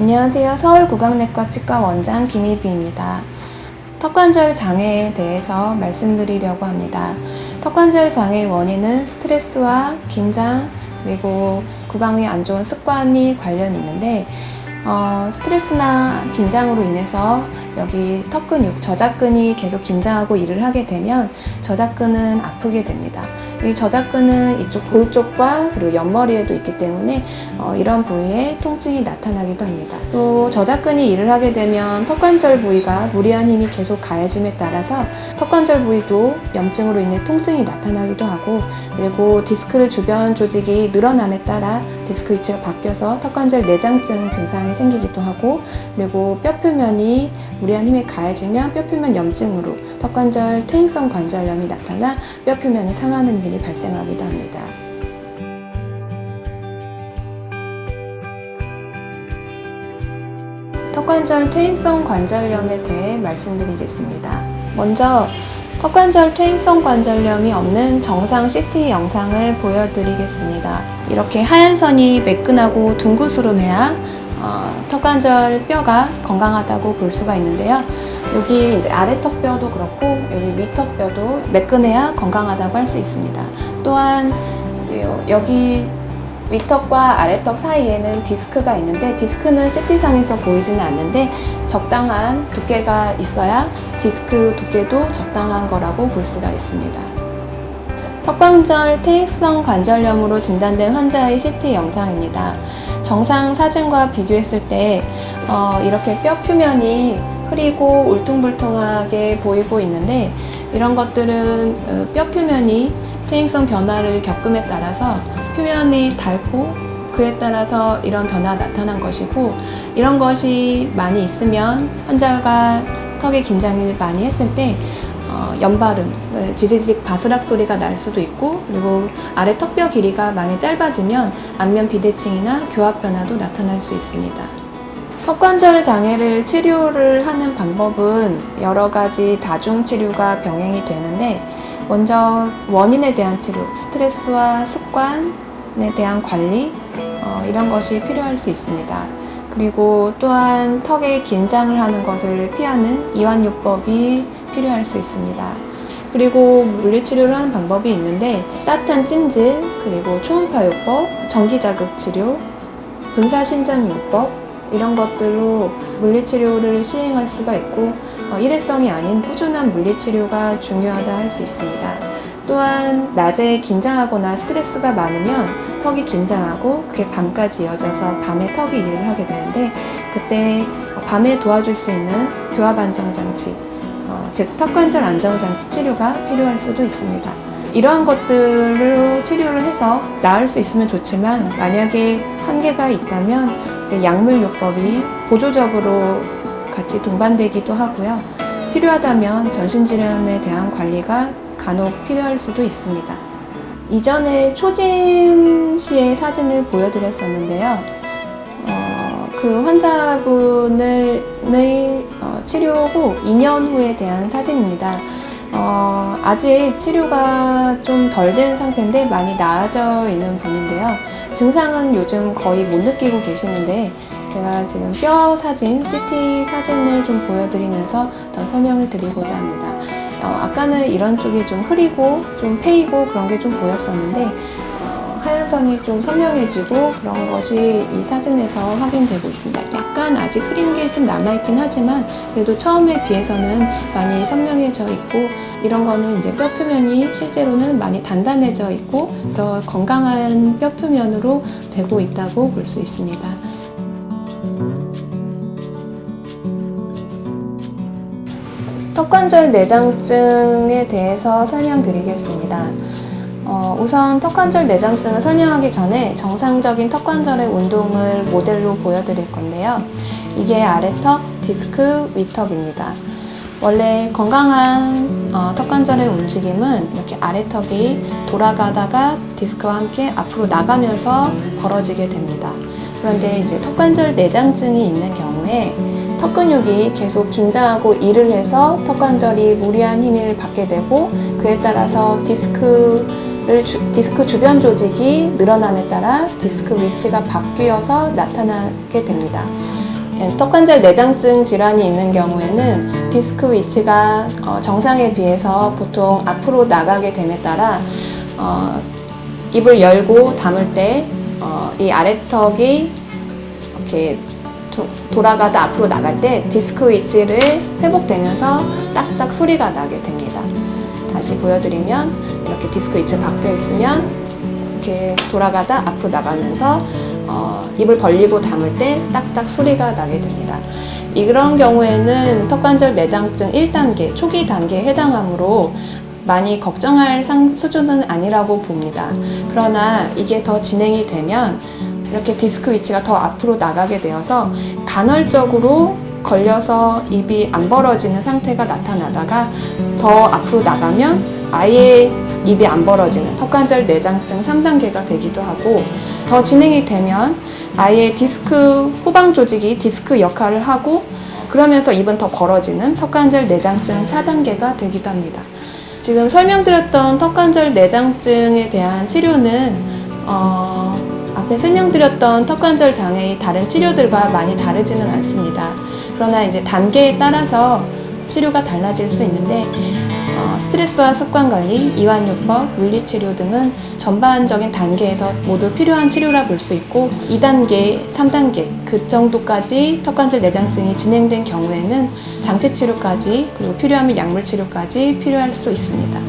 안녕하세요. 서울구강내과 치과 원장 김희비입니다. 턱관절 장애에 대해서 말씀드리려고 합니다. 턱관절 장애의 원인은 스트레스와 긴장 그리고 구강에 안 좋은 습관이 관련이 있는데 스트레스나 긴장으로 인해서 여기 턱 근육, 저작근이 계속 긴장하고 일을 하게 되면 저작근은 아프게 됩니다. 이 저작근은 이쪽 볼 쪽과 그리고 옆머리에도 있기 때문에 이런 부위에 통증이 나타나기도 합니다. 또 저작근이 일을 하게 되면 턱관절 부위가 무리한 힘이 계속 가해짐에 따라서 턱관절 부위도 염증으로 인해 통증이 나타나기도 하고, 그리고 디스크 주변 조직이 늘어남에 따라 디스크 위치가 바뀌어서 턱관절 내장증 증상이 생기기도 하고, 그리고 뼈 표면이 무리한 힘에 가해지면 뼈 표면 염증으로 턱관절 퇴행성 관절염이 나타나 뼈 표면이 상하는 일이 발생하기도 합니다. 턱관절 퇴행성 관절염에 대해 말씀드리겠습니다. 먼저 턱관절 퇴행성 관절염이 없는 정상 CT 영상을 보여드리겠습니다. 이렇게 하얀 선이 매끈하고 둥그스름해야 턱관절 뼈가 건강하다고 볼 수가 있는데요. 여기 이제 아래턱 뼈도 그렇고 여기 위턱 뼈도 매끈해야 건강하다고 할 수 있습니다. 또한 여기 위턱과 아래턱 사이에는 디스크가 있는데, 디스크는 CT상에서 보이지는 않는데 적당한 두께가 있어야 디스크 두께도 적당한 거라고 볼 수가 있습니다. 턱관절 퇴행성 관절염으로 진단된 환자의 CT 영상입니다. 정상 사진과 비교했을 때 이렇게 뼈 표면이 흐리고 울퉁불퉁하게 보이고 있는데, 이런 것들은 뼈 표면이 퇴행성 변화를 겪음에 따라서 표면이 닳고 그에 따라서 이런 변화가 나타난 것이고, 이런 것이 많이 있으면 환자가 턱에 긴장을 많이 했을 때 연발음, 지지직 바스락 소리가 날 수도 있고, 그리고 아래 턱뼈 길이가 많이 짧아지면 안면 비대칭이나 교합 변화도 나타날 수 있습니다. 턱관절 장애를 치료를 하는 방법은 여러 가지 다중 치료가 병행이 되는데, 먼저 원인에 대한 치료, 스트레스와 습관에 대한 관리, 이런 것이 필요할 수 있습니다. 그리고 또한 턱에 긴장을 하는 것을 피하는 이완요법이 필요할 수 있습니다. 그리고 물리치료를 하는 방법이 있는데, 따뜻한 찜질, 그리고 초음파요법, 전기자극치료, 분사신전요법, 이런 것들로 물리치료를 시행할 수가 있고, 일회성이 아닌 꾸준한 물리치료가 중요하다 할 수 있습니다. 또한 낮에 긴장하거나 스트레스가 많으면 턱이 긴장하고 그게 밤까지 이어져서 밤에 턱이 일을 하게 되는데, 그때 밤에 도와줄 수 있는 교합 안정장치, 즉 턱관절 안정장치 치료가 필요할 수도 있습니다. 이러한 것들로 치료를 해서 나을 수 있으면 좋지만, 만약에 한계가 있다면 이제 약물요법이 보조적으로 같이 동반되기도 하고요. 필요하다면 전신질환에 대한 관리가 간혹 필요할 수도 있습니다. 이전에 초진 씨의 사진을 보여드렸었는데요. 그 환자분의 치료 후 2년 후에 대한 사진입니다. 아직 치료가 좀 덜 된 상태인데 많이 나아져 있는 분인데요. 증상은 요즘 거의 못 느끼고 계시는데, 제가 지금 뼈 사진, CT 사진을 좀 보여드리면서 더 설명을 드리고자 합니다. 아까는 이런 쪽이 좀 흐리고 좀 패이고 그런 게 좀 보였었는데, 하얀 선이 좀 선명해지고 그런 것이 이 사진에서 확인되고 있습니다. 약간 아직 흐린 게 좀 남아있긴 하지만 그래도 처음에 비해서는 많이 선명해져 있고, 이런 거는 이제 뼈 표면이 실제로는 많이 단단해져 있고, 그래서 건강한 뼈 표면으로 되고 있다고 볼 수 있습니다. 턱관절 내장증에 대해서 설명드리겠습니다. 우선 턱관절 내장증을 설명하기 전에 정상적인 턱관절의 운동을 모델로 보여드릴 건데요. 이게 아래턱, 디스크, 위턱입니다. 원래 건강한 턱관절의 움직임은 이렇게 아래턱이 돌아가다가 디스크와 함께 앞으로 나가면서 벌어지게 됩니다. 그런데 이제 턱관절 내장증이 있는 경우에 턱 근육이 계속 긴장하고 일을 해서 턱관절이 무리한 힘을 받게 되고, 그에 따라서 디스크 주변 조직이 늘어남에 따라 디스크 위치가 바뀌어서 나타나게 됩니다. 턱관절 내장증 질환이 있는 경우에는 디스크 위치가 정상에 비해서 보통 앞으로 나가게 됨에 따라 입을 열고 닫을 때 이 아래턱이 이렇게 돌아가다 앞으로 나갈 때 디스크 위치를 회복되면서 딱딱 소리가 나게 됩니다. 다시 보여드리면 이렇게 디스크 위치가 바뀌어 있으면 이렇게 돌아가다 앞으로 나가면서 입을 벌리고 담을 때 딱딱 소리가 나게 됩니다. 이런 경우에는 턱관절 내장증 1단계, 초기 단계에 해당하므로 많이 걱정할 수준은 아니라고 봅니다. 그러나 이게 더 진행이 되면 이렇게 디스크 위치가 더 앞으로 나가게 되어서 간헐적으로 걸려서 입이 안 벌어지는 상태가 나타나다가 더 앞으로 나가면 아예 입이 안 벌어지는 턱관절 내장증 3단계가 되기도 하고, 더 진행이 되면 아예 디스크 후방 조직이 디스크 역할을 하고 그러면서 입은 더 벌어지는 턱관절 내장증 4단계가 되기도 합니다. 지금 설명드렸던 턱관절 내장증에 대한 치료는 앞에 설명드렸던 턱관절 장애의 다른 치료들과 많이 다르지는 않습니다. 그러나 이제 단계에 따라서 치료가 달라질 수 있는데 스트레스와 습관관리, 이완요법, 물리치료 등은 전반적인 단계에서 모두 필요한 치료라 볼 수 있고, 2단계, 3단계 그 정도까지 턱관절 내장증이 진행된 경우에는 장치치료까지 그리고 필요하면 약물치료까지 필요할 수 있습니다.